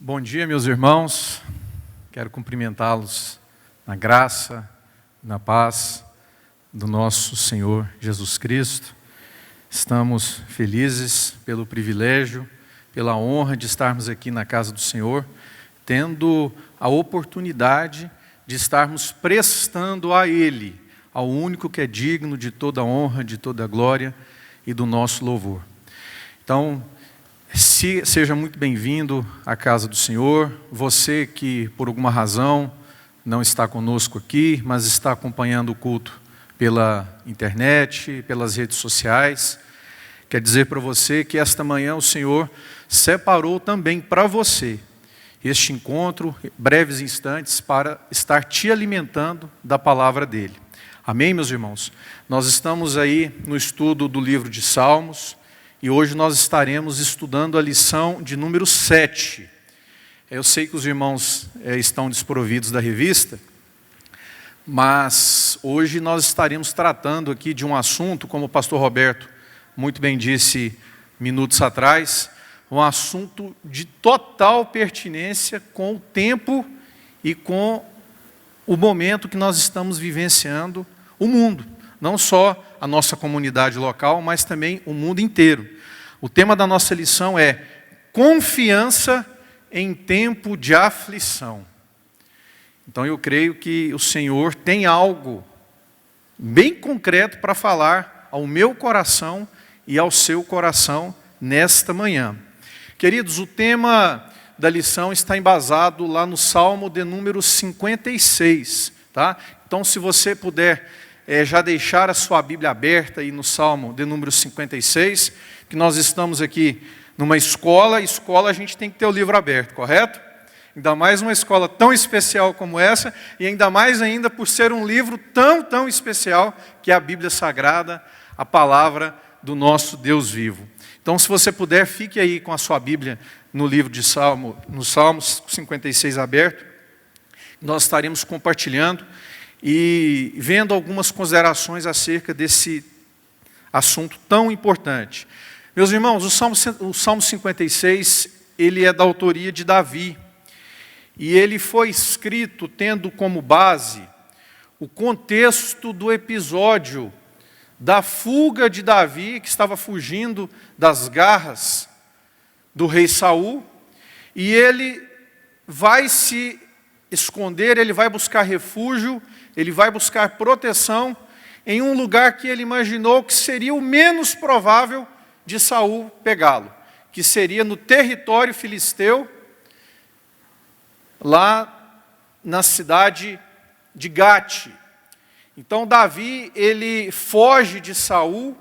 Bom dia, meus irmãos. Quero cumprimentá-los na graça, na paz do nosso Senhor Jesus Cristo. Estamos felizes pelo privilégio, pela honra de estarmos aqui na casa do Senhor, tendo a oportunidade de estarmos prestando a Ele, ao único que é digno de toda honra, de toda glória e do nosso louvor. Então, seja muito bem-vindo à casa do Senhor. Você que por alguma razão não está conosco aqui, mas está acompanhando o culto pela internet, pelas redes sociais, quer dizer para você que esta manhã o Senhor separou também para você este encontro, breves instantes, para estar te alimentando da palavra dEle. Amém, meus irmãos? Nós estamos aí no estudo do livro de Salmos, e hoje nós estaremos estudando a lição de número 7. Eu sei que os irmãos estão desprovidos da revista, mas hoje nós estaremos tratando aqui de um assunto, como o pastor Roberto muito bem disse minutos atrás, um assunto de total pertinência com o tempo e com o momento que nós estamos vivenciando o mundo. Não só a nossa comunidade local, mas também o mundo inteiro. O tema da nossa lição é confiança em tempo de aflição. Então eu creio que o Senhor tem algo bem concreto para falar ao meu coração e ao seu coração nesta manhã. Queridos, o tema da lição está embasado lá no Salmo de número 56. Tá? Então se você puder já deixar a sua Bíblia aberta aí no Salmo de número 56, que nós estamos aqui numa escola a gente tem que ter o livro aberto, correto? Ainda mais uma escola tão especial como essa, e ainda mais ainda por ser um livro tão especial, que é a Bíblia Sagrada, a palavra do nosso Deus vivo. Então, se você puder, fique aí com a sua Bíblia no livro de Salmo, no Salmo 56 aberto, nós estaremos compartilhando e vendo algumas considerações acerca desse assunto tão importante. Meus irmãos, o Salmo 56, ele é da autoria de Davi, e ele foi escrito tendo como base o contexto do episódio da fuga de Davi, que estava fugindo das garras do rei Saul, e ele vai se esconder, ele vai buscar refúgio, ele vai buscar proteção em um lugar que ele imaginou que seria o menos provável de Saul pegá-lo, que seria no território filisteu, lá na cidade de Gate. Então Davi, ele foge de Saul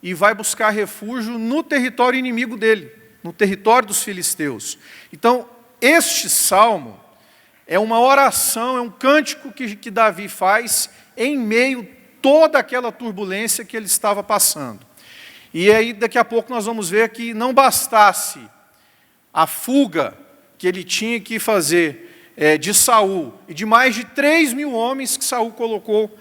e vai buscar refúgio no território inimigo dele, no território dos filisteus. Então, este salmo é uma oração, é um cântico que Davi faz em meio a toda aquela turbulência que ele estava passando. E aí daqui a pouco nós vamos ver que não bastasse a fuga que ele tinha que fazer de Saul e de mais de 3.000 homens que Saul colocou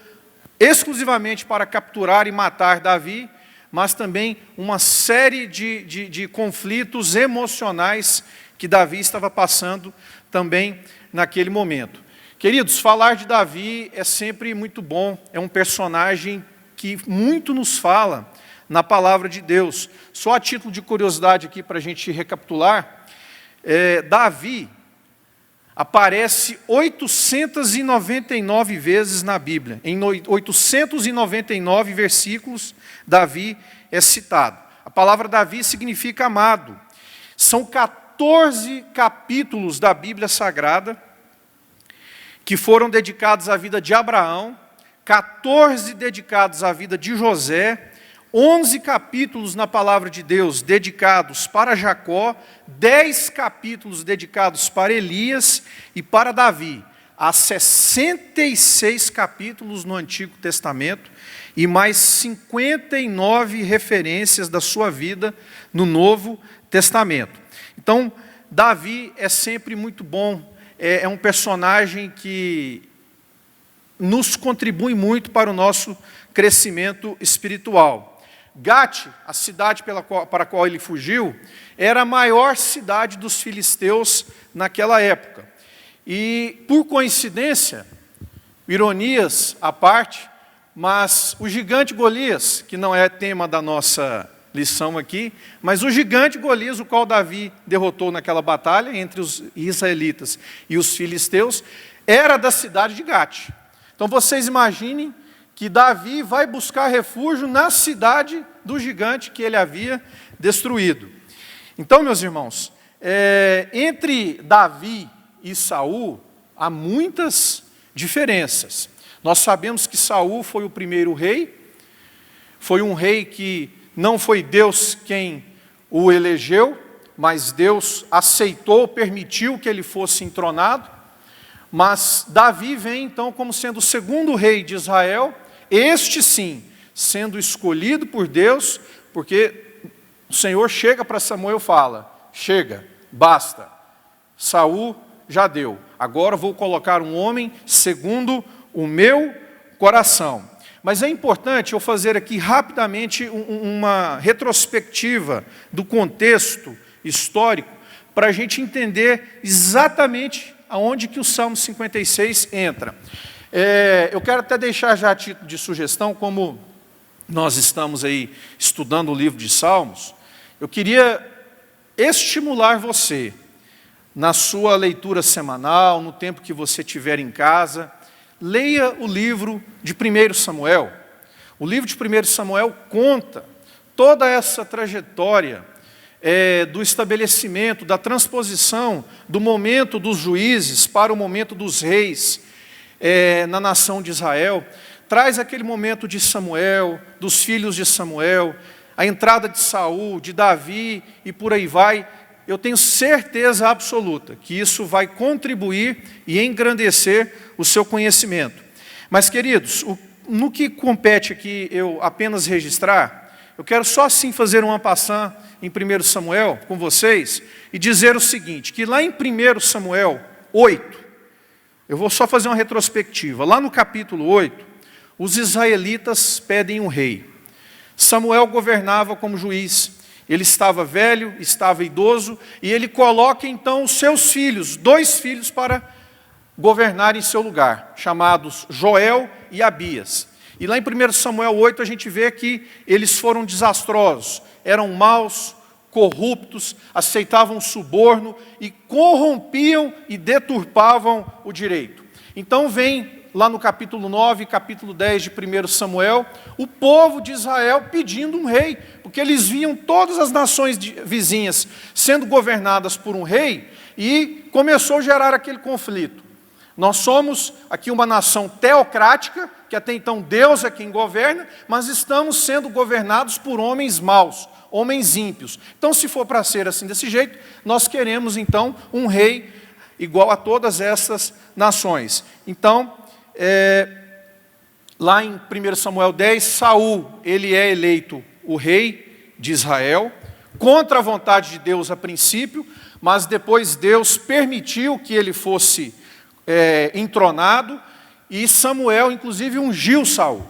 exclusivamente para capturar e matar Davi, mas também uma série de conflitos emocionais que Davi estava passando também naquele momento. Queridos, falar de Davi é sempre muito bom, é um personagem que muito nos fala na palavra de Deus. Só a título de curiosidade aqui para a gente recapitular, Davi aparece 899 vezes na Bíblia. Em 899 versículos, Davi é citado. A palavra Davi significa amado. São 14 capítulos da Bíblia Sagrada que foram dedicados à vida de Abraão, 14 dedicados à vida de José, 11 capítulos na palavra de Deus dedicados para Jacó, 10 capítulos dedicados para Elias e para Davi. Há 66 capítulos no Antigo Testamento e mais 59 referências da sua vida no Novo Testamento. Então, Davi é sempre muito bom, é um personagem que nos contribui muito para o nosso crescimento espiritual. Gate, a cidade para a qual ele fugiu, era a maior cidade dos filisteus naquela época. E, por coincidência, ironias à parte, mas o gigante Golias, que não é tema da nossa lição aqui, mas o gigante Golias, o qual Davi derrotou naquela batalha entre os israelitas e os filisteus, era da cidade de Gate. Então vocês imaginem que Davi vai buscar refúgio na cidade do gigante que ele havia destruído. Então, meus irmãos, entre Davi e Saul há muitas diferenças. Nós sabemos que Saul foi o primeiro rei, foi um rei que não foi Deus quem o elegeu, mas Deus aceitou, permitiu que ele fosse entronado. Mas Davi vem então como sendo o segundo rei de Israel, este sim, sendo escolhido por Deus, porque o Senhor chega para Samuel e fala: chega, basta, Saul já deu, agora vou colocar um homem segundo o meu coração. Mas é importante eu fazer aqui rapidamente uma retrospectiva do contexto histórico, para a gente entender exatamente aonde que o Salmo 56 entra. Eu quero até deixar já a título de sugestão, como nós estamos aí estudando o livro de Salmos, eu queria estimular você, na sua leitura semanal, no tempo que você tiver em casa, leia o livro de 1 Samuel. O livro de 1 Samuel conta toda essa trajetória do estabelecimento, da transposição do momento dos juízes para o momento dos reis na nação de Israel. Traz aquele momento de Samuel, dos filhos de Samuel, a entrada de Saul, de Davi e por aí vai. Eu tenho certeza absoluta que isso vai contribuir e engrandecer o seu conhecimento. Mas, queridos, no que compete aqui eu apenas registrar, eu quero só assim fazer uma passant em 1 Samuel com vocês e dizer o seguinte, que lá em 1 Samuel 8, eu vou só fazer uma retrospectiva, lá no capítulo 8, os israelitas pedem um rei. Samuel governava como juiz, ele estava velho, estava idoso, e ele coloca então os seus filhos, 2 filhos para governar em seu lugar, chamados Joel e Abias. E lá em 1 Samuel 8 a gente vê que eles foram desastrosos, eram maus, corruptos, aceitavam suborno e corrompiam e deturpavam o direito. Então vem lá no capítulo 9 e capítulo 10 de 1 Samuel, o povo de Israel pedindo um rei, porque eles viam todas as nações vizinhas sendo governadas por um rei, e começou a gerar aquele conflito. Nós somos aqui uma nação teocrática, que até então Deus é quem governa, mas estamos sendo governados por homens maus, homens ímpios. Então, se for para ser assim desse jeito, nós queremos então um rei igual a todas essas nações. Então, lá em 1 Samuel 10, Saul, ele é eleito o rei de Israel, contra a vontade de Deus a princípio, mas depois Deus permitiu que ele fosse entronado, e Samuel, inclusive, ungiu Saul.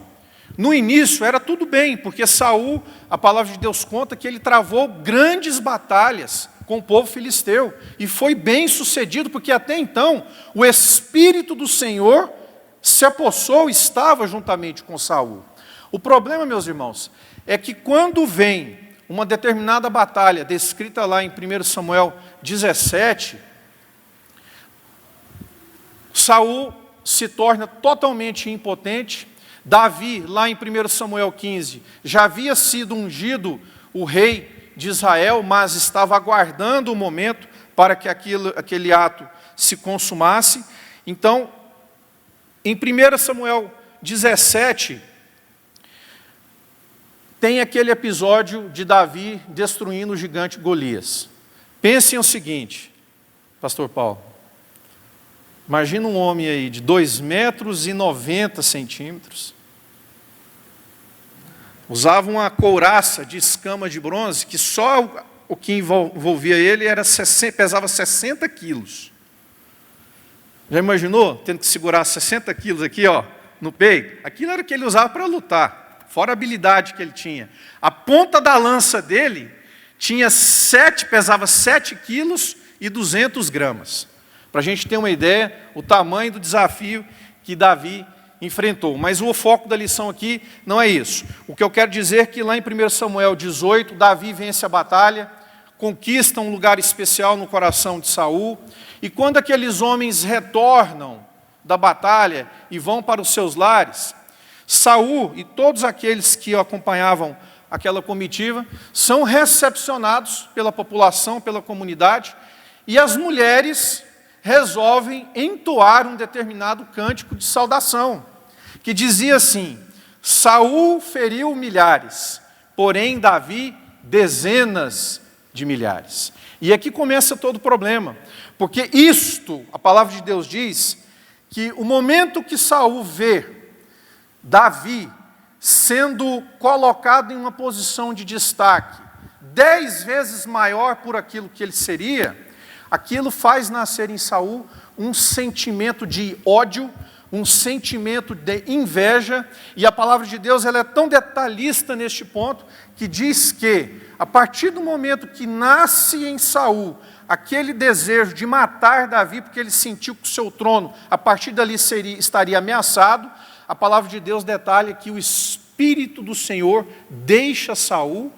No início era tudo bem, porque Saul, a palavra de Deus conta que ele travou grandes batalhas com o povo filisteu, e foi bem sucedido, porque até então o Espírito do Senhor se apossou, estava juntamente com Saul. O problema, meus irmãos, é que quando vem uma determinada batalha, descrita lá em 1 Samuel 17, Saul se torna totalmente impotente. Davi, lá em 1 Samuel 15, já havia sido ungido o rei de Israel, mas estava aguardando o momento para que aquele ato se consumasse. Então, em 1 Samuel 17, tem aquele episódio de Davi destruindo o gigante Golias. Pensem o seguinte, pastor Paulo, imagina um homem aí de 2,90 metros, usava uma couraça de escama de bronze, que só o que envolvia ele pesava 60 quilos. Já imaginou? Tendo que segurar 60 quilos aqui, ó, no peito? Aquilo era o que ele usava para lutar. fora a habilidade que ele tinha. A ponta da lança dele pesava 7 quilos e 200 gramas. Para a gente ter uma ideia, o tamanho do desafio que Davi enfrentou. Mas o foco da lição aqui não é isso. O que eu quero dizer é que lá em 1 Samuel 18, Davi vence a batalha, conquista um lugar especial no coração de Saul, e quando aqueles homens retornam da batalha e vão para os seus lares, Saul e todos aqueles que acompanhavam aquela comitiva são recepcionados pela população, pela comunidade, e as mulheres resolvem entoar um determinado cântico de saudação, que dizia assim: Saul feriu milhares, porém Davi dezenas de milhares. E aqui começa todo o problema, porque a palavra de Deus diz que o momento que Saul vê Davi sendo colocado em uma posição de destaque, 10 vezes maior por aquilo que ele seria, aquilo faz nascer em Saul um sentimento de ódio, um sentimento de inveja, e a palavra de Deus ela é tão detalhista neste ponto, que diz que, a partir do momento que nasce em Saul aquele desejo de matar Davi, porque ele sentiu que o seu trono, a partir dali estaria ameaçado, a palavra de Deus detalha que o Espírito do Senhor deixa Saul,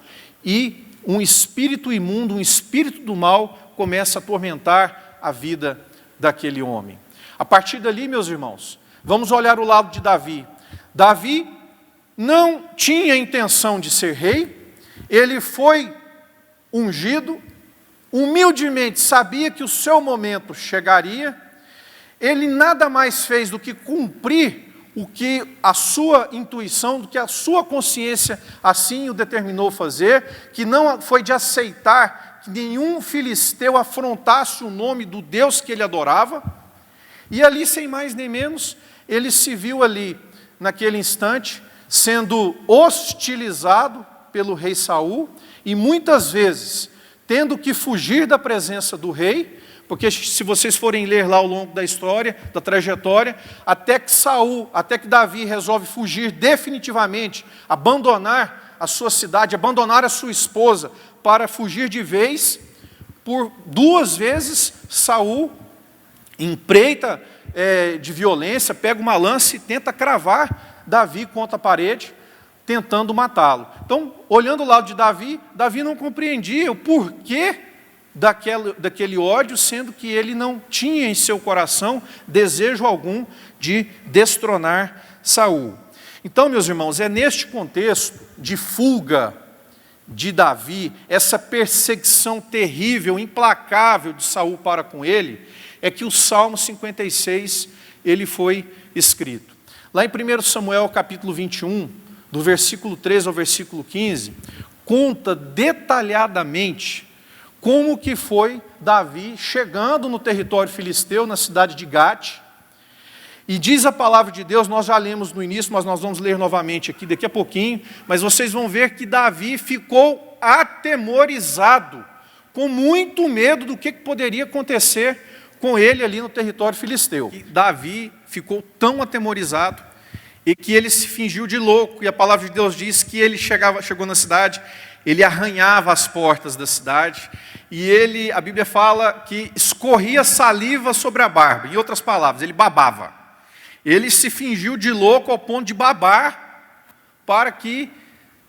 e um espírito imundo, um espírito do mal, começa a atormentar a vida daquele homem. A partir dali, meus irmãos, vamos olhar o lado de Davi. Davi não tinha intenção de ser rei, ele foi ungido, humildemente sabia que o seu momento chegaria, ele nada mais fez do que cumprir o que a sua intuição, do que a sua consciência assim o determinou fazer, que não foi de aceitar que nenhum filisteu afrontasse o nome do Deus que ele adorava, e ali, sem mais nem menos, ele se viu ali, naquele instante, sendo hostilizado pelo rei Saul, e muitas vezes tendo que fugir da presença do rei, porque se vocês forem ler lá ao longo da história, da trajetória, até que Davi resolve fugir definitivamente, abandonar a sua cidade, abandonar a sua esposa, para fugir de vez, por 2 vezes Saul empreita de violência, pega uma lança e tenta cravar Davi contra a parede, tentando matá-lo. Então, olhando o lado de Davi, Davi não compreendia o porquê daquele ódio, sendo que ele não tinha em seu coração desejo algum de destronar Saul. Então, meus irmãos, é neste contexto de fuga de Davi, essa perseguição terrível, implacável de Saul para com ele, é que o Salmo 56 ele foi escrito. Lá em 1 Samuel capítulo 21, do versículo 13 ao versículo 15, conta detalhadamente como que foi Davi chegando no território filisteu, na cidade de Gate, e diz a palavra de Deus, nós já lemos no início, mas nós vamos ler novamente aqui daqui a pouquinho, mas vocês vão ver que Davi ficou atemorizado, com muito medo do que poderia acontecer com ele ali no território filisteu. E Davi ficou tão atemorizado, e que ele se fingiu de louco, e a palavra de Deus diz que ele chegou na cidade, ele arranhava as portas da cidade, e a Bíblia fala que escorria saliva sobre a barba, em outras palavras, ele babava. Ele se fingiu de louco ao ponto de babar, para que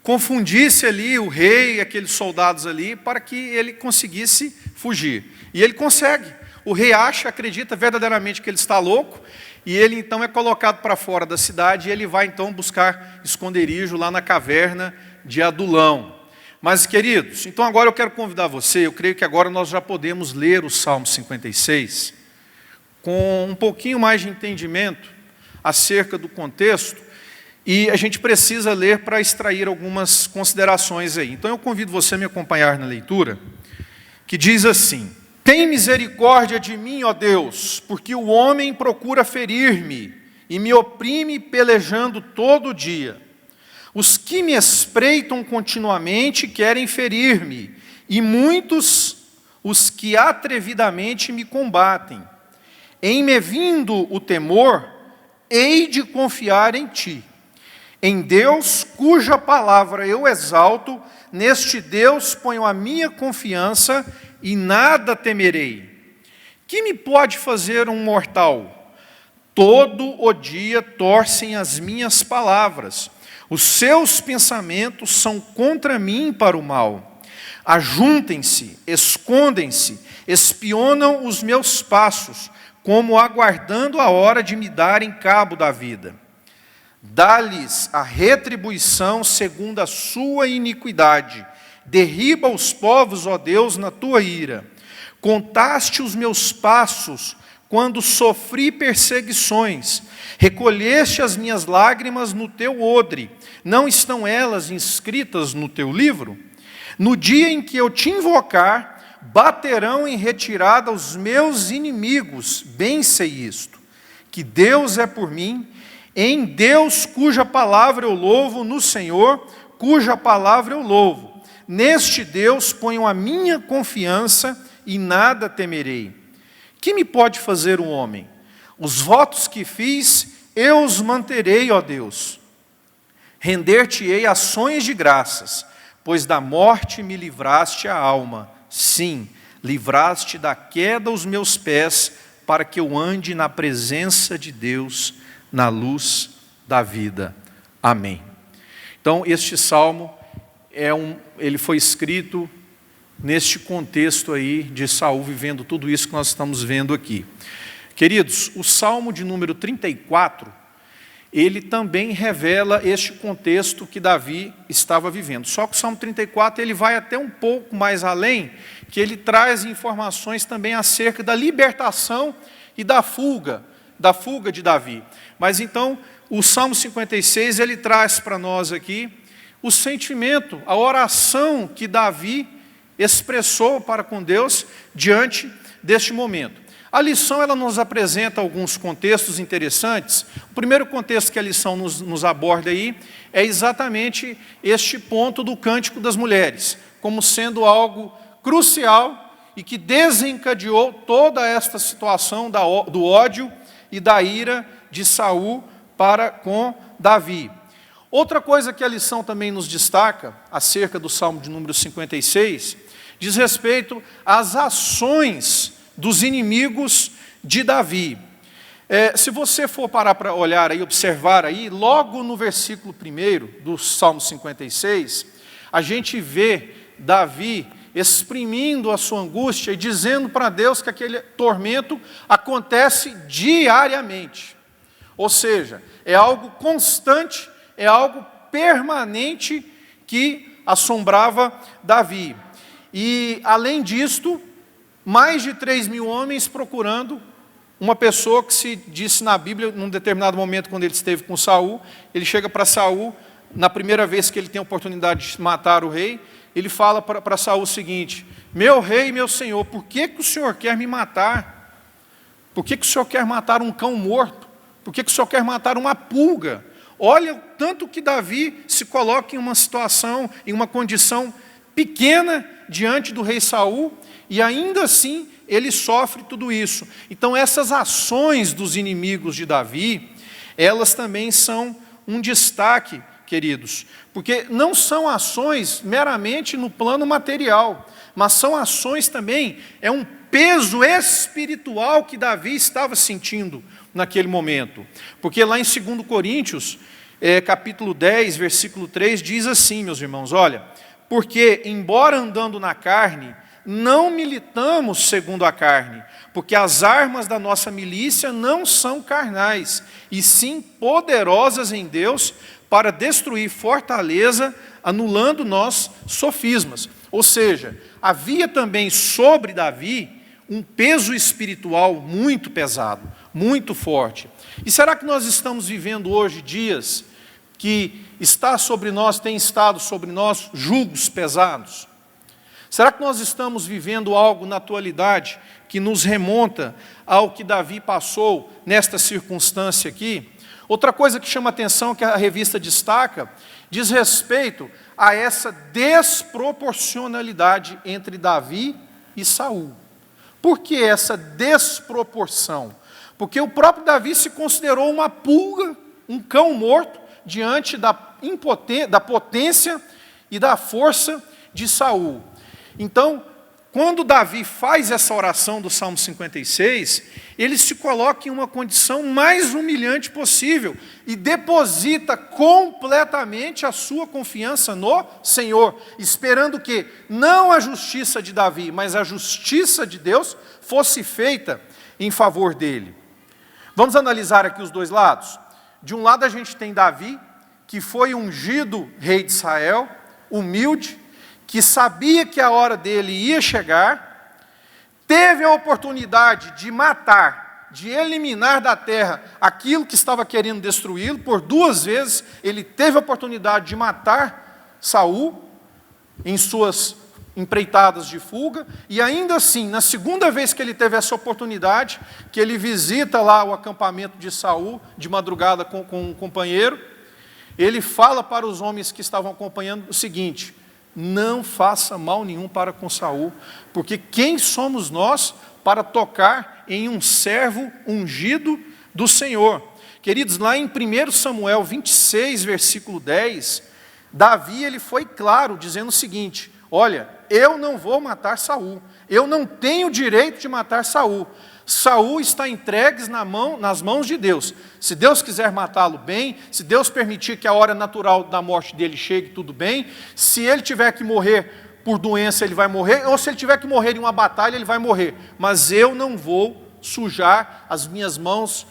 confundisse ali o rei, aqueles soldados ali, para que ele conseguisse fugir. E ele consegue. O rei acredita verdadeiramente que ele está louco, e ele então é colocado para fora da cidade, e ele vai então buscar esconderijo lá na caverna de Adulão. Mas, queridos, então agora eu quero convidar você, eu creio que agora nós já podemos ler o Salmo 56, com um pouquinho mais de entendimento acerca do contexto, e a gente precisa ler para extrair algumas considerações aí. Então eu convido você a me acompanhar na leitura, que diz assim: tem misericórdia de mim, ó Deus, porque o homem procura ferir-me e me oprime pelejando todo dia. Os que me espreitam continuamente querem ferir-me, e muitos os que atrevidamente me combatem. Em me vindo o temor, hei de confiar em ti. Em Deus, cuja palavra eu exalto, neste Deus ponho a minha confiança e nada temerei. Que me pode fazer um mortal? Todo o dia torcem as minhas palavras. Os seus pensamentos são contra mim para o mal. Ajuntem-se, escondem-se, espionam os meus passos, como aguardando a hora de me darem cabo da vida. Dá-lhes a retribuição segundo a sua iniquidade. Derriba os povos, ó Deus, na tua ira. Contaste os meus passos quando sofri perseguições. Recolheste as minhas lágrimas no teu odre. Não estão elas inscritas no teu livro? No dia em que eu te invocar, baterão em retirada os meus inimigos. Bem sei isto, que Deus é por mim. Em Deus, cuja palavra eu louvo, no Senhor, cuja palavra eu louvo. Neste Deus ponho a minha confiança e nada temerei. Que me pode fazer o homem? Os votos que fiz, eu os manterei, ó Deus. Render-te-ei ações de graças, pois da morte me livraste a alma. Sim, livraste da queda os meus pés, para que eu ande na presença de Deus, na luz da vida. Amém. Então, este salmo, ele foi escrito neste contexto aí de Saul vivendo tudo isso que nós estamos vendo aqui. Queridos, o salmo de número 34, ele também revela este contexto que Davi estava vivendo. Só que o salmo 34, ele vai até um pouco mais além, que ele traz informações também acerca da libertação e da fuga de Davi. Mas então, o Salmo 56, ele traz para nós aqui o sentimento, a oração que Davi expressou para com Deus diante deste momento. A lição, ela nos apresenta alguns contextos interessantes. O primeiro contexto que a lição nos aborda aí é exatamente este ponto do Cântico das Mulheres, como sendo algo crucial e que desencadeou toda esta situação do ódio e da ira de Saul para com Davi. Outra coisa que a lição também nos destaca, acerca do Salmo de número 56, diz respeito às ações dos inimigos de Davi. Se você for parar para olhar aí, observar aí, logo no versículo 1 do Salmo 56, a gente vê Davi exprimindo a sua angústia e dizendo para Deus que aquele tormento acontece diariamente. Ou seja, é algo constante, é algo permanente que assombrava Davi. E, além disto, mais de 3.000 homens procurando uma pessoa que se disse na Bíblia, num determinado momento, quando ele esteve com Saul, ele chega para Saul, na primeira vez que ele tem a oportunidade de matar o rei, ele fala para Saul o seguinte: meu rei, meu senhor, por que o senhor quer me matar? Por que o senhor quer matar um cão morto? Por que o senhor quer matar uma pulga? Olha o tanto que Davi se coloca em uma situação, em uma condição pequena diante do rei Saul, e ainda assim ele sofre tudo isso. Então essas ações dos inimigos de Davi, elas também são um destaque, queridos, porque não são ações meramente no plano material, mas são ações também, é um peso espiritual que Davi estava sentindo naquele momento. Porque lá em 2 Coríntios, capítulo 10, versículo 3, diz assim, meus irmãos, olha, porque, embora andando na carne, não militamos segundo a carne, porque as armas da nossa milícia não são carnais, e sim poderosas em Deus para destruir fortaleza, anulando nós sofismas. Ou seja, havia também sobre Davi um peso espiritual muito pesado, muito forte. E será que nós estamos vivendo hoje dias que tem estado sobre nós julgos pesados? Será que nós estamos vivendo algo na atualidade que nos remonta ao que Davi passou nesta circunstância aqui? Outra coisa que chama atenção, que a revista destaca, diz respeito a essa desproporcionalidade entre Davi e Saul. Por que essa desproporção? Porque o próprio Davi se considerou uma pulga, um cão morto, diante da potência e da força de Saul. Então, quando Davi faz essa oração do Salmo 56, ele se coloca em uma condição mais humilhante possível e deposita completamente a sua confiança no Senhor, esperando que não a justiça de Davi, mas a justiça de Deus fosse feita em favor dele. Vamos analisar aqui os dois lados? De um lado a gente tem Davi, que foi ungido rei de Israel, humilde, que sabia que a hora dele ia chegar, teve a oportunidade de matar, de eliminar da terra aquilo que estava querendo destruí-lo. Por 2 vezes ele teve a oportunidade de matar Saul em suas empreitadas de fuga, e ainda assim, na segunda vez que ele teve essa oportunidade, que ele visita lá o acampamento de Saul, de madrugada com um companheiro, ele fala para os homens que estavam acompanhando o seguinte: não faça mal nenhum para com Saul, porque quem somos nós para tocar em um servo ungido do Senhor? Queridos, lá em 1 Samuel 26, versículo 10, Davi ele foi claro, dizendo o seguinte: olha, eu não vou matar Saul, eu não tenho direito de matar Saul. Saul está entregue nas mãos de Deus. Se Deus quiser matá-lo, bem. Se Deus permitir que a hora natural da morte dele chegue, tudo bem. Se ele tiver que morrer por doença, ele vai morrer. Ou se ele tiver que morrer em uma batalha, ele vai morrer. Mas eu não vou sujar as minhas mãos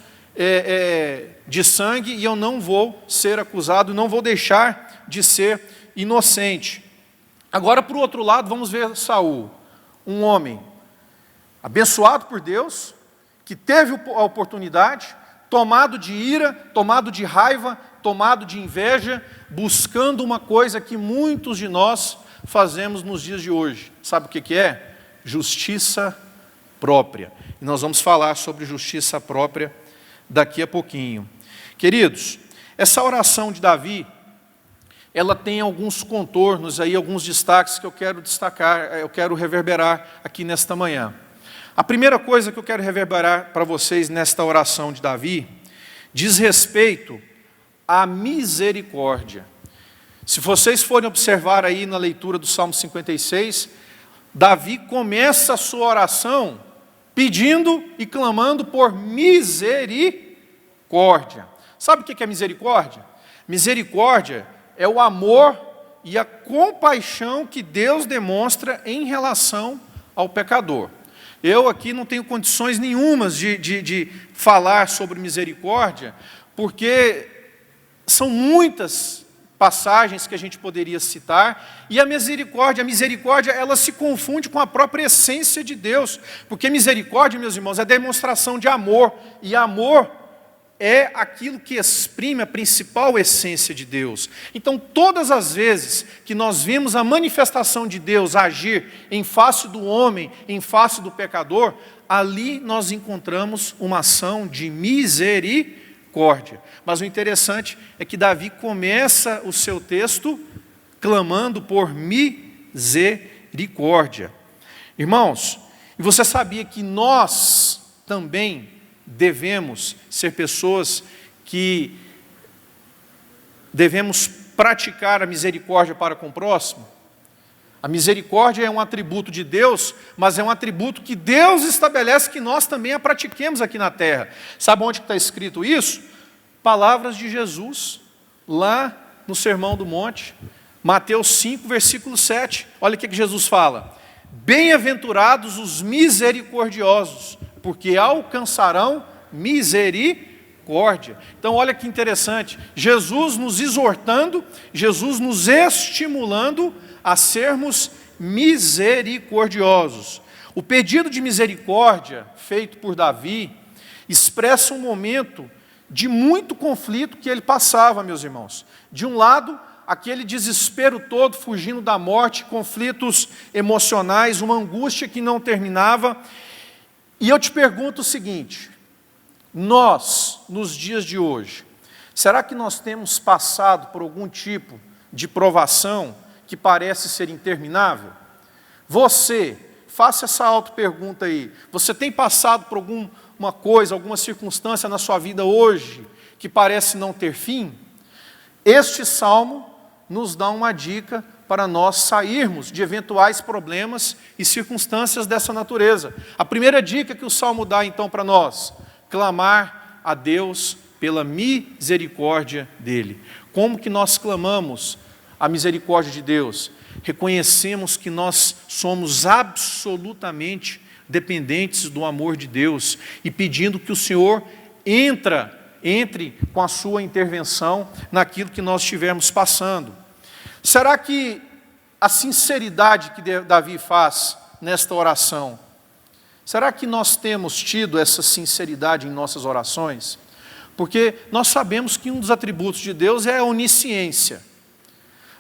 de sangue, e eu não vou ser acusado, não vou deixar de ser inocente. Agora, por outro lado, vamos ver Saul, um homem abençoado por Deus, que teve a oportunidade, tomado de ira, tomado de raiva, tomado de inveja, buscando uma coisa que muitos de nós fazemos nos dias de hoje. Sabe o que é? Justiça própria. E nós vamos falar sobre justiça própria daqui a pouquinho. Queridos, essa oração de Davi, ela tem alguns contornos aí, alguns destaques que eu quero destacar, eu quero reverberar aqui nesta manhã. A primeira coisa que eu quero reverberar para vocês nesta oração de Davi diz respeito à misericórdia. Se vocês forem observar aí na leitura do Salmo 56, Davi começa a sua oração pedindo e clamando por misericórdia. Sabe o que é misericórdia? Misericórdia é o amor e a compaixão que Deus demonstra em relação ao pecador. Eu aqui não tenho condições nenhumas de falar sobre misericórdia, porque são muitas passagens que a gente poderia citar, e a misericórdia ela se confunde com a própria essência de Deus, porque misericórdia, meus irmãos, é demonstração de amor, e amor é aquilo que exprime a principal essência de Deus. Então, todas as vezes que nós vimos a manifestação de Deus agir em face do homem, em face do pecador, ali nós encontramos uma ação de misericórdia. Mas o interessante é que Davi começa o seu texto clamando por misericórdia. Irmãos, e você sabia que nós também devemos ser pessoas que devemos praticar a misericórdia para com o próximo? A misericórdia é um atributo de Deus, mas é um atributo que Deus estabelece que nós também a pratiquemos aqui na terra. Sabe onde está escrito isso? Palavras de Jesus, lá no Sermão do Monte, Mateus 5, versículo 7. Olha o que Jesus fala: bem-aventurados os misericordiosos, porque alcançarão misericórdia. Então olha que interessante, Jesus nos exortando, Jesus nos estimulando a sermos misericordiosos. O pedido de misericórdia feito por Davi expressa um momento de muito conflito que ele passava, meus irmãos. De um lado, aquele desespero todo, fugindo da morte, conflitos emocionais, uma angústia que não terminava. E eu te pergunto o seguinte: nós, nos dias de hoje, será que nós temos passado por algum tipo de provação que parece ser interminável? Você, faça essa auto-pergunta aí. Você tem passado por alguma coisa, alguma circunstância na sua vida hoje que parece não ter fim? este salmo nos dá uma dica para nós sairmos de eventuais problemas e circunstâncias dessa natureza. A primeira dica que o salmo dá então para nós: clamar a Deus pela misericórdia dele. Como que nós clamamos a misericórdia de Deus? Reconhecemos que nós somos absolutamente dependentes do amor de Deus e pedindo que o Senhor entre com a sua intervenção naquilo que nós estivermos passando. Será que a sinceridade que Davi faz nesta oração, será que nós temos tido essa sinceridade em nossas orações? Porque nós sabemos que um dos atributos de Deus é a onisciência.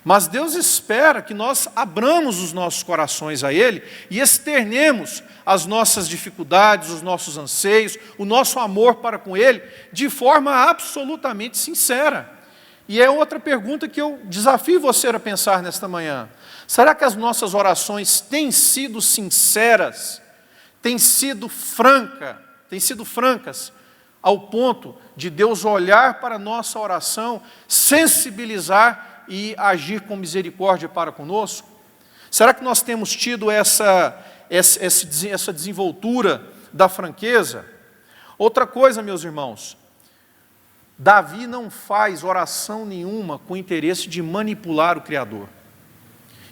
Mas Deus espera que nós abramos os nossos corações a Ele e externemos as nossas dificuldades, os nossos anseios, o nosso amor para com Ele, de forma absolutamente sincera. E é outra pergunta que eu desafio você a pensar nesta manhã. Será que as nossas orações têm sido sinceras, têm sido francas, ao ponto de Deus olhar para a nossa oração, sensibilizar e agir com misericórdia para conosco? Será que nós temos tido essa desenvoltura da franqueza? Outra coisa, meus irmãos, Davi não faz oração nenhuma com o interesse de manipular o Criador.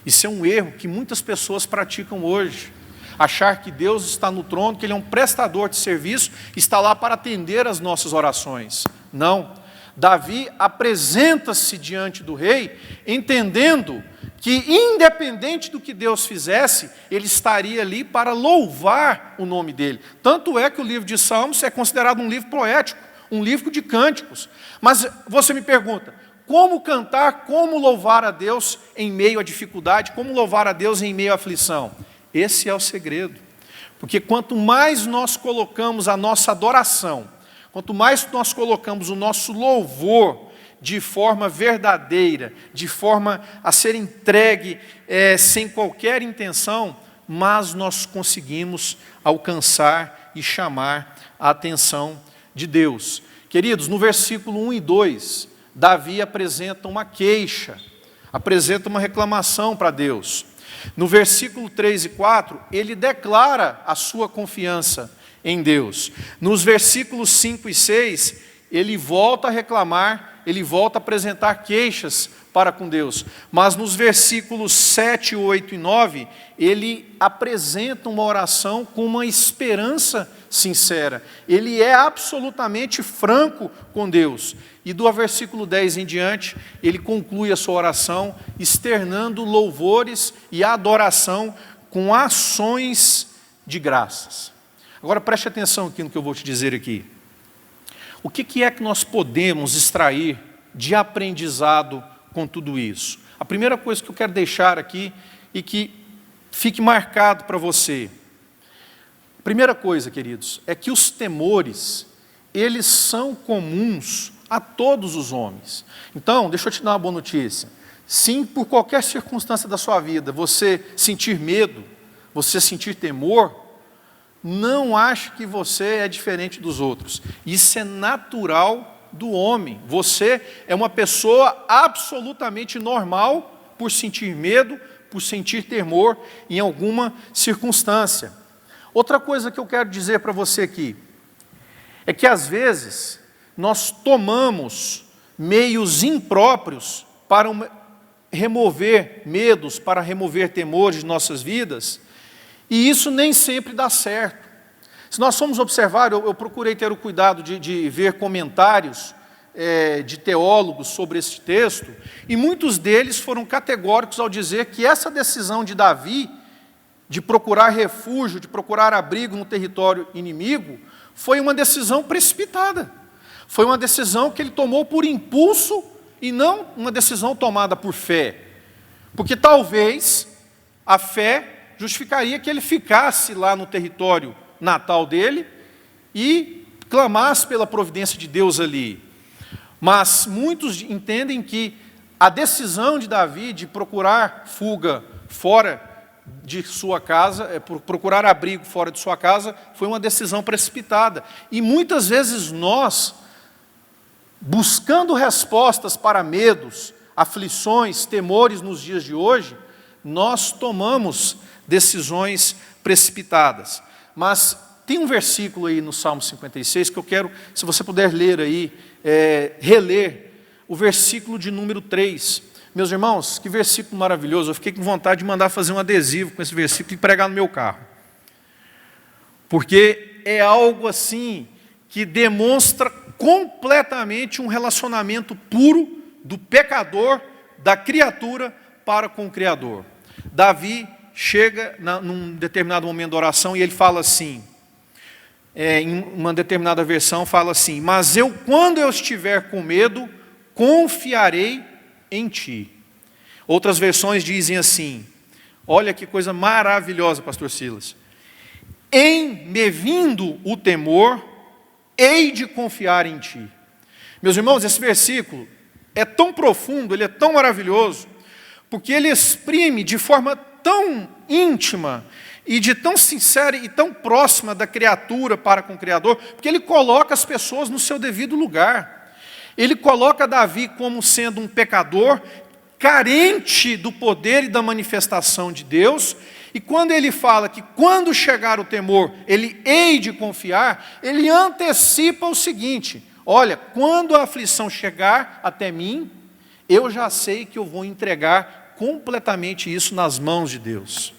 Isso é um erro que muitas pessoas praticam hoje. Achar que Deus está no trono, que Ele é um prestador de serviço, está lá para atender as nossas orações. Não. Davi apresenta-se diante do rei, entendendo que, independente do que Deus fizesse, ele estaria ali para louvar o nome dele. Tanto é que o livro de Salmos é considerado um livro poético, um livro de cânticos. Mas você me pergunta, como cantar, como louvar a Deus em meio à dificuldade, como louvar a Deus em meio à aflição? Esse é o segredo. Porque quanto mais nós colocamos a nossa adoração, quanto mais nós colocamos o nosso louvor de forma verdadeira, de forma a ser entregue sem qualquer intenção, mas nós conseguimos alcançar e chamar a atenção de Deus. Queridos, no versículo 1 e 2, Davi apresenta uma queixa, apresenta uma reclamação para Deus. No versículo 3 e 4, ele declara a sua confiança em Deus. Nos versículos 5 e 6, ele volta a reclamar, ele volta a apresentar queixas para com Deus. Mas nos versículos 7, 8 e 9, ele apresenta uma oração com uma esperança sincera. Ele é absolutamente franco com Deus. E do versículo 10 em diante, ele conclui a sua oração, externando louvores e adoração com ações de graças. Agora preste atenção aqui no que eu vou te dizer aqui. O que é que nós podemos extrair de aprendizado com tudo isso? A primeira coisa que eu quero deixar aqui e que fique marcado para você. A primeira coisa, queridos, é que os temores, eles são comuns a todos os homens. Então, deixa eu te dar uma boa notícia. Se por qualquer circunstância da sua vida você sentir medo, você sentir temor, não ache que você é diferente dos outros. Isso é natural do homem. Você é uma pessoa absolutamente normal por sentir medo, por sentir temor em alguma circunstância. Outra coisa que eu quero dizer para você aqui, é que às vezes nós tomamos meios impróprios para remover medos, para remover temores de nossas vidas, e isso nem sempre dá certo. Se nós formos observar, eu procurei ter o cuidado de ver comentários de teólogos sobre este texto, e muitos deles foram categóricos ao dizer que essa decisão de Davi, de procurar refúgio, de procurar abrigo no território inimigo, foi uma decisão precipitada. Foi uma decisão que ele tomou por impulso e não uma decisão tomada por fé. Porque talvez a fé justificaria que ele ficasse lá no território natal dele e clamasse pela providência de Deus ali. Mas muitos entendem que a decisão de Davi de procurar fuga fora de sua casa, procurar abrigo fora de sua casa, foi uma decisão precipitada. E muitas vezes nós buscando respostas para medos, aflições, temores nos dias de hoje, nós tomamos decisões precipitadas. Mas tem um versículo aí no Salmo 56 que eu quero, se você puder ler aí, reler, o versículo de número 3. Meus irmãos, que versículo maravilhoso. Eu fiquei com vontade de mandar fazer um adesivo com esse versículo e pregar no meu carro. Porque é algo assim que demonstra completamente um relacionamento puro do pecador, da criatura para com o Criador. Davi chega num determinado momento da oração e ele fala assim, em uma determinada versão fala assim: mas eu, quando eu estiver com medo, confiarei em ti. Outras versões dizem assim, olha que coisa maravilhosa, pastor Silas: em me vindo o temor, hei de confiar em ti. Meus irmãos, esse versículo é tão profundo, ele é tão maravilhoso, porque ele exprime de forma tão íntima e de tão sincera e tão próxima da criatura para com o Criador, porque ele coloca as pessoas no seu devido lugar. Ele coloca Davi como sendo um pecador, carente do poder e da manifestação de Deus, e quando ele fala que quando chegar o temor, ele hei de confiar, ele antecipa o seguinte: olha, quando a aflição chegar até mim, eu já sei que eu vou entregar completamente isso nas mãos de Deus.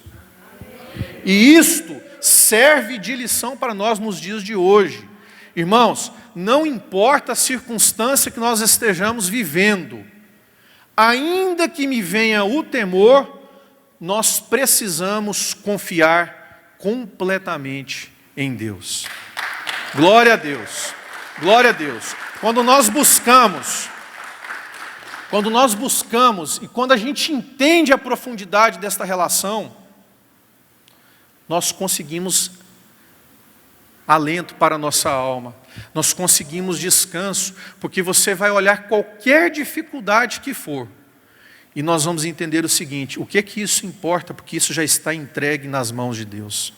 E isto serve de lição para nós nos dias de hoje. Irmãos, não importa a circunstância que nós estejamos vivendo, ainda que me venha o temor, nós precisamos confiar completamente em Deus. Glória a Deus, glória a Deus. Quando nós buscamos e quando a gente entende a profundidade desta relação, nós conseguimos alento para a nossa alma, nós conseguimos descanso, porque você vai olhar qualquer dificuldade que for, e nós vamos entender o seguinte: o que é que isso importa, porque isso já está entregue nas mãos de Deus.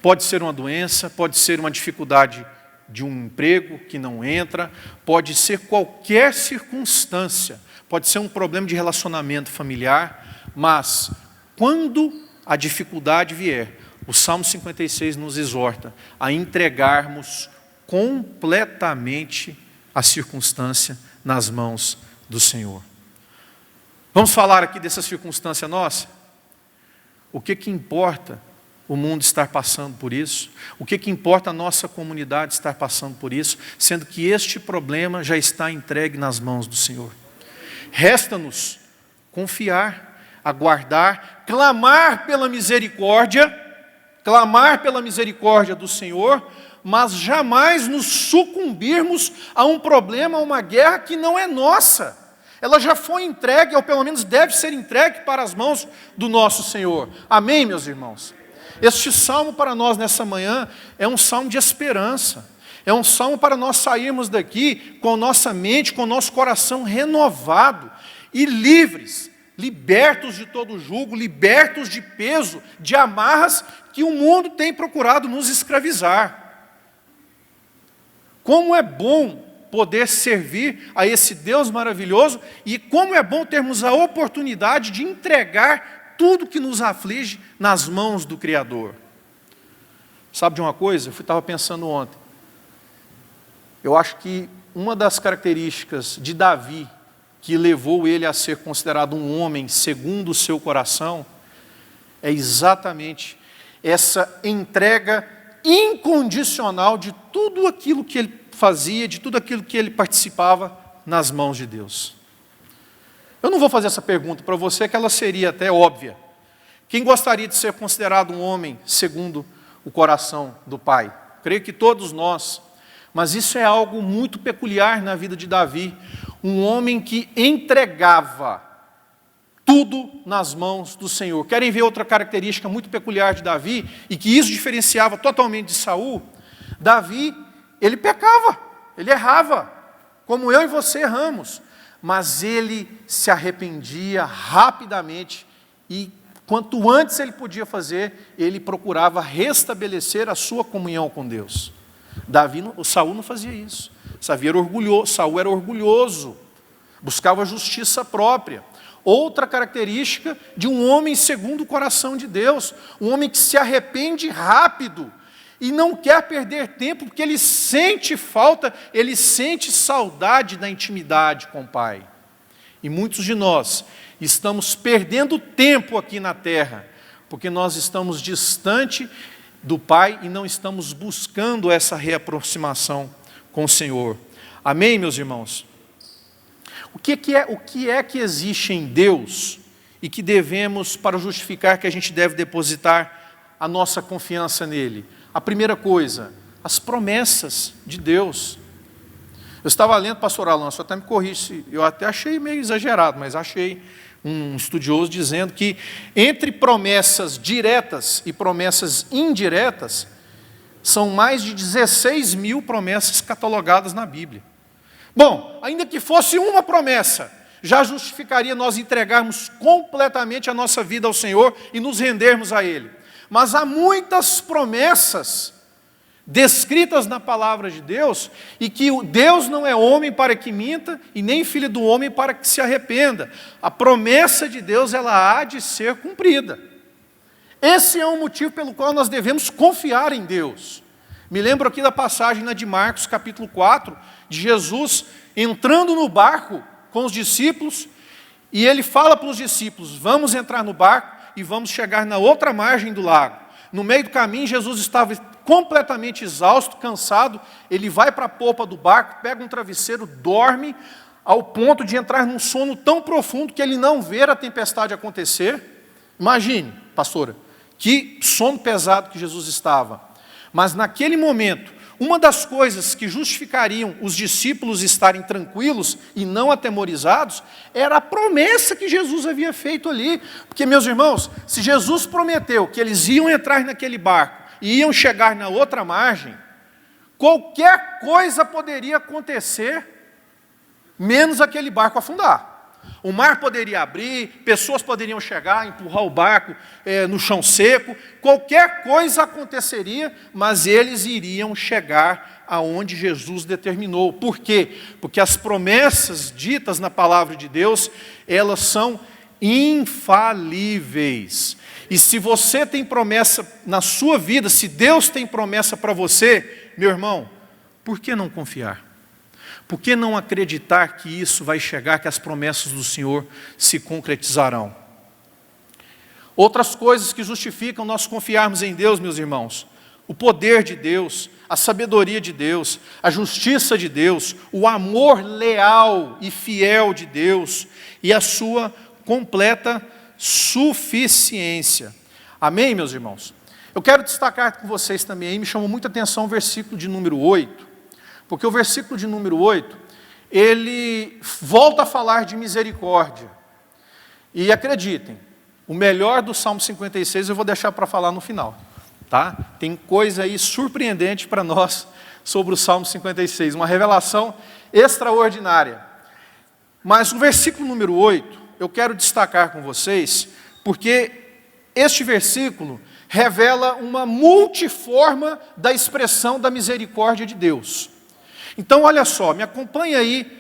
Pode ser uma doença, pode ser uma dificuldade de um emprego que não entra, pode ser qualquer circunstância, pode ser um problema de relacionamento familiar, mas quando a dificuldade vier, o Salmo 56 nos exorta a entregarmos completamente a circunstância nas mãos do Senhor. Vamos falar aqui dessa circunstância nossa? O que importa o mundo estar passando por isso? O que importa a nossa comunidade estar passando por isso, sendo que este problema já está entregue nas mãos do Senhor? Resta-nos confiar, aguardar, clamar pela misericórdia do Senhor, mas jamais nos sucumbirmos a um problema, a uma guerra que não é nossa. Ela já foi entregue, ou pelo menos deve ser entregue para as mãos do nosso Senhor. Amém, meus irmãos? Este salmo para nós nessa manhã é um salmo de esperança. É um salmo para nós sairmos daqui com a nossa mente, com o nosso coração renovado e livres, libertos de todo jugo, libertos de peso, de amarras que o mundo tem procurado nos escravizar. Como é bom poder servir a esse Deus maravilhoso, e como é bom termos a oportunidade de entregar tudo que nos aflige nas mãos do Criador. Sabe de uma coisa? Eu estava pensando ontem. Eu acho que uma das características de Davi, que levou ele a ser considerado um homem segundo o seu coração, é exatamente essa entrega incondicional de tudo aquilo que ele fazia, de tudo aquilo que ele participava nas mãos de Deus. Eu não vou fazer essa pergunta para você, que ela seria até óbvia. Quem gostaria de ser considerado um homem segundo o coração do Pai? Creio que todos nós. Mas isso é algo muito peculiar na vida de Davi. Um homem que entregava tudo nas mãos do Senhor. Querem ver outra característica muito peculiar de Davi, e que isso diferenciava totalmente de Saul? Davi, ele pecava, ele errava, como eu e você erramos, mas ele se arrependia rapidamente, e quanto antes ele podia fazer, ele procurava restabelecer a sua comunhão com Deus. Saul não fazia isso. Saul era orgulhoso, buscava justiça própria. Outra característica de um homem segundo o coração de Deus, um homem que se arrepende rápido e não quer perder tempo, porque ele sente falta, ele sente saudade da intimidade com o Pai. E muitos de nós estamos perdendo tempo aqui na terra, porque nós estamos distante do Pai e não estamos buscando essa reaproximação com o Senhor. Amém, meus irmãos? O que é que existe em Deus e que devemos, para justificar que a gente deve depositar a nossa confiança nele? A primeira coisa, as promessas de Deus. Eu estava lendo, pastor Alan, só até me corrige, eu até achei meio exagerado, mas achei um estudioso dizendo que entre promessas diretas e promessas indiretas, são mais de 16 mil promessas catalogadas na Bíblia. Bom, ainda que fosse uma promessa, já justificaria nós entregarmos completamente a nossa vida ao Senhor e nos rendermos a Ele. Mas há muitas promessas descritas na palavra de Deus, e que Deus não é homem para que minta, e nem filho do homem para que se arrependa. A promessa de Deus, ela há de ser cumprida. Esse é um motivo pelo qual nós devemos confiar em Deus. Me lembro aqui da passagem de Marcos, capítulo 4, de Jesus entrando no barco com os discípulos, e ele fala para os discípulos: vamos entrar no barco e vamos chegar na outra margem do lago. No meio do caminho, Jesus estava completamente exausto, cansado, ele vai para a popa do barco, pega um travesseiro, dorme, ao ponto de entrar num sono tão profundo que ele não vê a tempestade acontecer. Imagine, pastora, que sono pesado que Jesus estava. Mas naquele momento, uma das coisas que justificariam os discípulos estarem tranquilos e não atemorizados, era a promessa que Jesus havia feito ali. Porque, meus irmãos, se Jesus prometeu que eles iam entrar naquele barco e iam chegar na outra margem, qualquer coisa poderia acontecer, menos aquele barco afundar. O mar poderia abrir, pessoas poderiam chegar, empurrar o barco no chão seco, qualquer coisa aconteceria, mas eles iriam chegar aonde Jesus determinou. Por quê? Porque as promessas ditas na palavra de Deus, elas são infalíveis. E se você tem promessa na sua vida, se Deus tem promessa para você, meu irmão, por que não confiar? Por que não acreditar que isso vai chegar, que as promessas do Senhor se concretizarão? Outras coisas que justificam nós confiarmos em Deus, meus irmãos: o poder de Deus, a sabedoria de Deus, a justiça de Deus, o amor leal e fiel de Deus e a sua completa suficiência. Amém, meus irmãos? Eu quero destacar com vocês também, aí me chamou muita atenção o versículo de número 8, porque o versículo de número 8, ele volta a falar de misericórdia. E acreditem, o melhor do Salmo 56 eu vou deixar para falar no final. Tá? Tem coisa aí surpreendente para nós sobre o Salmo 56, uma revelação extraordinária. Mas o versículo número 8, eu quero destacar com vocês, porque este versículo revela uma multiforma da expressão da misericórdia de Deus. Então, olha só, me acompanha aí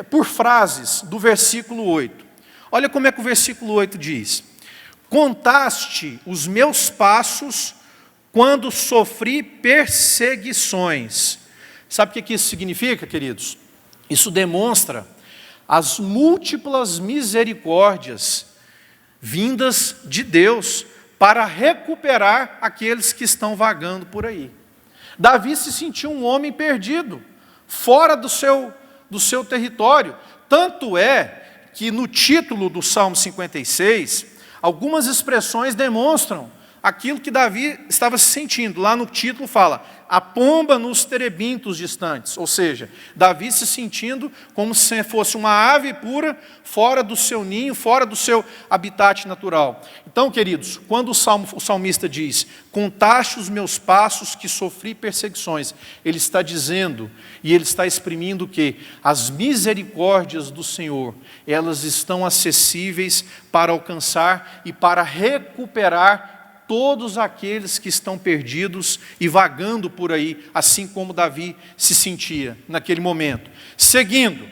por frases do versículo 8. Olha como é que o versículo 8 diz: contaste os meus passos quando sofri perseguições. Sabe o que isso significa, queridos? Isso demonstra as múltiplas misericórdias vindas de Deus para recuperar aqueles que estão vagando por aí. Davi se sentiu um homem perdido, fora do seu território. Tanto é que no título do Salmo 56, algumas expressões demonstram aquilo que Davi estava se sentindo. Lá no título fala: a pomba nos terebintos distantes. Ou seja, Davi se sentindo como se fosse uma ave pura, fora do seu ninho, fora do seu habitat natural. Então, queridos, quando o salmista diz: contaste os meus passos que sofri perseguições, ele está dizendo e ele está exprimindo que as misericórdias do Senhor, elas estão acessíveis para alcançar e para recuperar todos aqueles que estão perdidos e vagando por aí, assim como Davi se sentia naquele momento. Seguindo,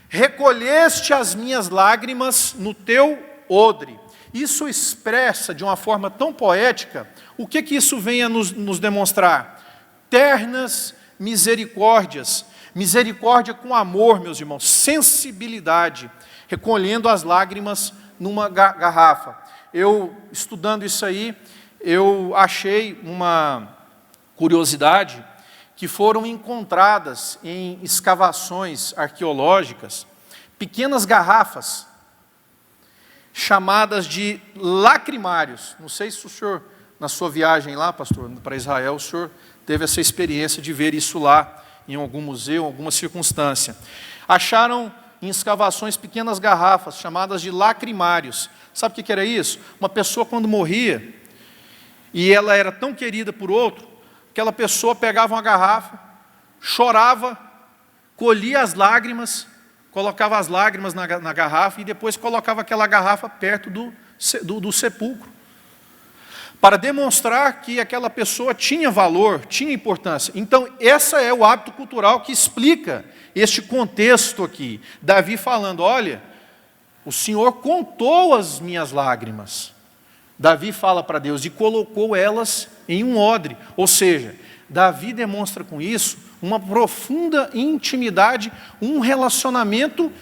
recolheste as minhas lágrimas no teu odre. Isso expressa de uma forma tão poética, o que isso vem a nos demonstrar? Ternas misericórdias, misericórdia com amor, meus irmãos, sensibilidade, recolhendo as lágrimas numa garrafa. Eu, estudando isso aí, eu achei uma curiosidade, que foram encontradas em escavações arqueológicas, pequenas garrafas, chamadas de lacrimários. Não sei se o senhor, na sua viagem lá, pastor, para Israel, o senhor teve essa experiência de ver isso lá, em algum museu, em alguma circunstância. Acharam em escavações pequenas garrafas, chamadas de lacrimários. Sabe o que era isso? Uma pessoa, quando morria, e ela era tão querida por outro, aquela pessoa pegava uma garrafa, chorava, colhia as lágrimas, colocava as lágrimas na garrafa e depois colocava aquela garrafa perto do sepulcro, para demonstrar que aquela pessoa tinha valor, tinha importância. Então, esse é o hábito cultural que explica este contexto aqui. Davi falando, olha, o Senhor contou as minhas lágrimas. Davi fala para Deus e colocou elas em um odre. Ou seja, Davi demonstra com isso uma profunda intimidade, um relacionamento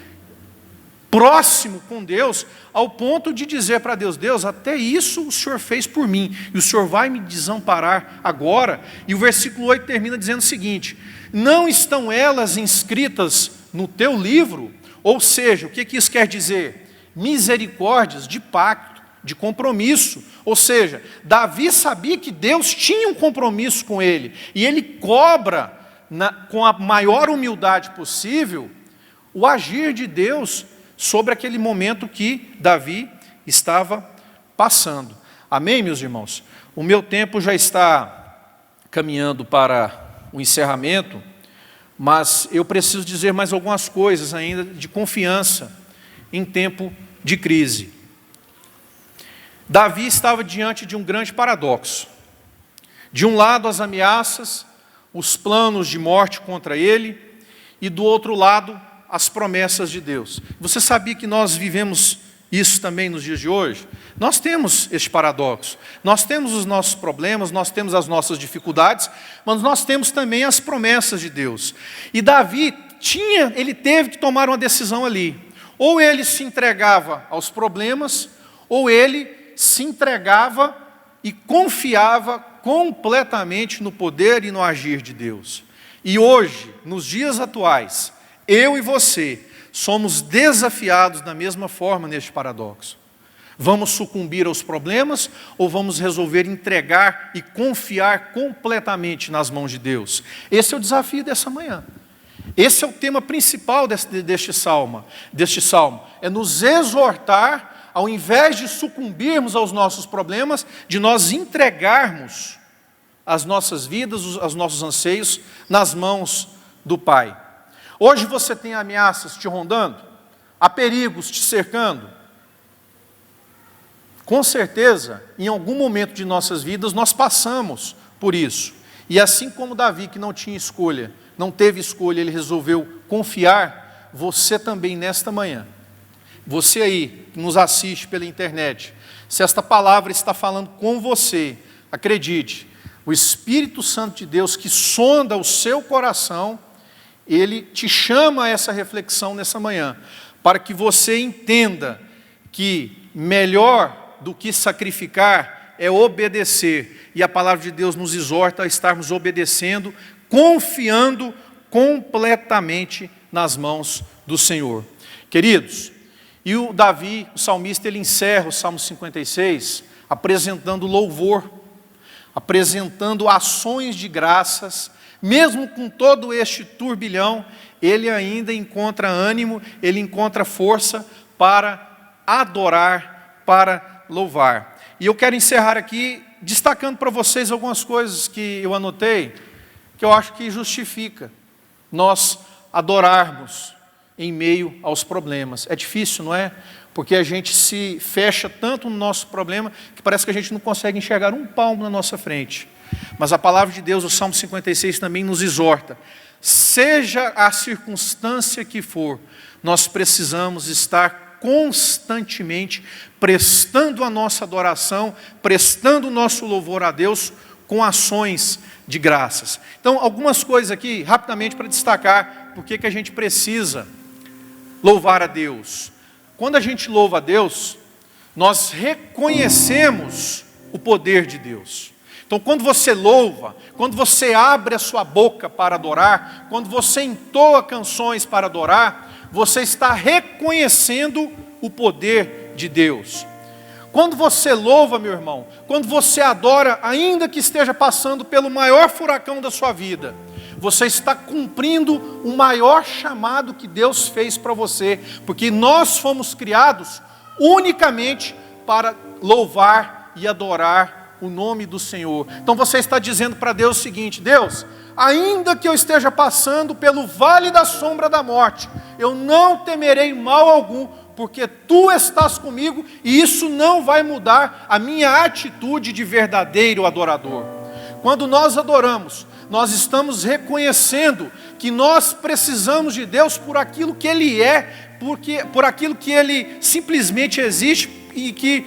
próximo com Deus, ao ponto de dizer para Deus, Deus, até isso o Senhor fez por mim, e o Senhor vai me desamparar agora. E o versículo 8 termina dizendo o seguinte, não estão elas inscritas no teu livro? Ou seja, o que isso quer dizer? Misericórdias de pacto, de compromisso. Ou seja, Davi sabia que Deus tinha um compromisso com ele, e ele cobra, com a maior humildade possível, o agir de Deus sobre aquele momento que Davi estava passando. Amém, meus irmãos? O meu tempo já está caminhando para o encerramento, mas eu preciso dizer mais algumas coisas ainda de confiança em tempo de crise. Davi estava diante de um grande paradoxo. De um lado, as ameaças, os planos de morte contra ele, e do outro lado, as promessas de Deus. Você sabia que nós vivemos isso também nos dias de hoje? Nós temos este paradoxo. Nós temos os nossos problemas, nós temos as nossas dificuldades, mas nós temos também as promessas de Deus. E Davi ele teve que tomar uma decisão ali. Ou ele se entregava aos problemas, ou ele se entregava e confiava completamente no poder e no agir de Deus. E hoje, nos dias atuais, eu e você somos desafiados da mesma forma neste paradoxo. Vamos sucumbir aos problemas ou vamos resolver entregar e confiar completamente nas mãos de Deus? Esse é o desafio dessa manhã. Esse é o tema principal deste salmo. É nos exortar, ao invés de sucumbirmos aos nossos problemas, de nós entregarmos as nossas vidas, os nossos anseios nas mãos do Pai. Hoje você tem ameaças te rondando? Há perigos te cercando? Com certeza, em algum momento de nossas vidas, nós passamos por isso. E assim como Davi, que não tinha escolha, não teve escolha, ele resolveu confiar, você também nesta manhã, você aí, que nos assiste pela internet, se esta palavra está falando com você, acredite, o Espírito Santo de Deus que sonda o seu coração, ele te chama a essa reflexão nessa manhã, para que você entenda que melhor do que sacrificar é obedecer. E a palavra de Deus nos exorta a estarmos obedecendo, confiando completamente nas mãos do Senhor. Queridos, e o Davi, o salmista, ele encerra o Salmo 56, apresentando louvor, apresentando ações de graças. Mesmo com todo este turbilhão, ele ainda encontra ânimo, ele encontra força para adorar, para louvar. E eu quero encerrar aqui destacando para vocês algumas coisas que eu anotei, que eu acho que justifica nós adorarmos em meio aos problemas. É difícil, não é? porque a gente se fecha tanto no nosso problema que parece que a gente não consegue enxergar um palmo na nossa frente. Mas a palavra de Deus, o Salmo 56 também nos exorta. Seja a circunstância que for, nós precisamos estar constantemente prestando a nossa adoração, prestando o nosso louvor a Deus com ações de graças. Então, algumas coisas aqui, rapidamente, para destacar por que a gente precisa louvar a Deus. Quando a gente louva a Deus, nós reconhecemos o poder de Deus. Então, quando você louva, quando você abre a sua boca para adorar, quando você entoa canções para adorar, você está reconhecendo o poder de Deus. Quando você louva, meu irmão, quando você adora, ainda que esteja passando pelo maior furacão da sua vida, você está cumprindo o maior chamado que Deus fez para você, porque nós fomos criados unicamente para louvar e adorar o nome do Senhor. Então você está dizendo para Deus o seguinte: Deus, ainda que eu esteja passando pelo vale da sombra da morte, eu não temerei mal algum, porque Tu estás comigo, e isso não vai mudar a minha atitude de verdadeiro adorador. Quando nós adoramos, nós estamos reconhecendo que nós precisamos de Deus por aquilo que Ele é, por aquilo que Ele simplesmente existe e que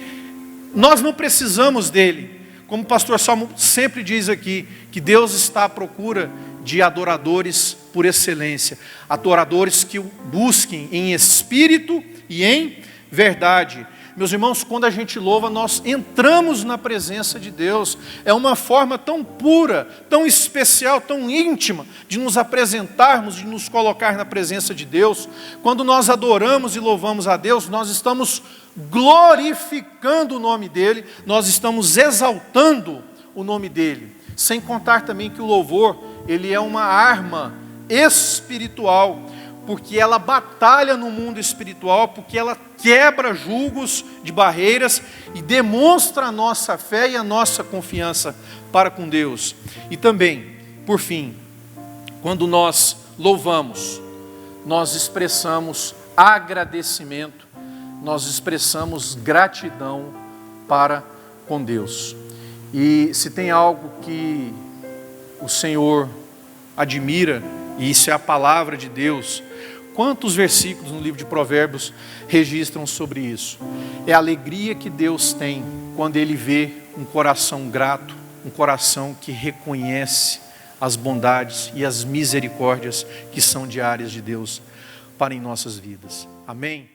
nós não precisamos dEle. Como o pastor Salmo sempre diz aqui, que Deus está à procura de adoradores por excelência, adoradores que o busquem em espírito e em verdade. Meus irmãos, quando a gente louva, nós entramos na presença de Deus. É uma forma tão pura, tão especial, tão íntima de nos apresentarmos, de nos colocar na presença de Deus. Quando nós adoramos e louvamos a Deus, nós estamos glorificando o nome dEle, nós estamos exaltando o nome dEle. Sem contar também que o louvor, ele é uma arma espiritual, porque ela batalha no mundo espiritual, porque ela quebra julgos de barreiras e demonstra a nossa fé e a nossa confiança para com Deus. E também, por fim, quando nós louvamos, nós expressamos agradecimento, nós expressamos gratidão para com Deus. E se tem algo que o Senhor admira, e isso é a palavra de Deus, quantos versículos no livro de Provérbios registram sobre isso? É a alegria que Deus tem quando Ele vê um coração grato, um coração que reconhece as bondades e as misericórdias que são diárias de Deus para em nossas vidas. Amém?